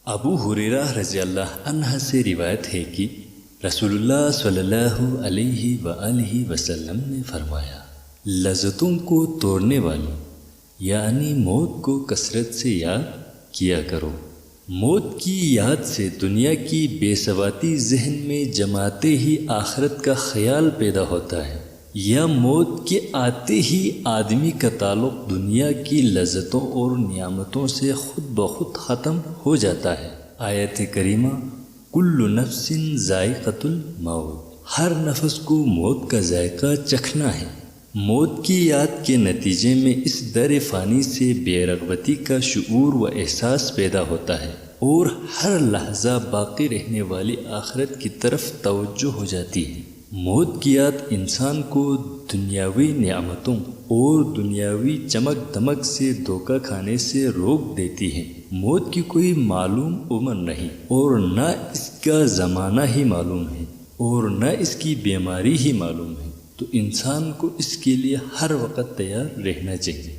ابو ہریرہ رضی اللہ عنہ سے روایت ہے کہ رسول اللہ صلی اللہ علیہ وآلہ وسلم نے فرمایا، لذتوں کو توڑنے والی یعنی موت کو کثرت سے یاد کیا کرو۔ موت کی یاد سے دنیا کی بے ثباتی ذہن میں جماتے ہی آخرت کا خیال پیدا ہوتا ہے، یا موت کے آتے ہی آدمی کا تعلق دنیا کی لذتوں اور نعمتوں سے خود بخود ختم ہو جاتا ہے۔ آیت کریمہ کل نفس ذائقۃ الموت، ہر نفس کو موت کا ذائقہ چکھنا ہے۔ موت کی یاد کے نتیجے میں اس در فانی سے بے رغبتی کا شعور و احساس پیدا ہوتا ہے، اور ہر لحظہ باقی رہنے والی آخرت کی طرف توجہ ہو جاتی ہے۔ موت کی یاد انسان کو دنیاوی نعمتوں اور دنیاوی چمک دمک سے دھوکہ کھانے سے روک دیتی ہے۔ موت کی کوئی معلوم عمر نہیں، اور نہ اس کا زمانہ ہی معلوم ہے، اور نہ اس کی بیماری ہی معلوم ہے، تو انسان کو اس کے لیے ہر وقت تیار رہنا چاہیے۔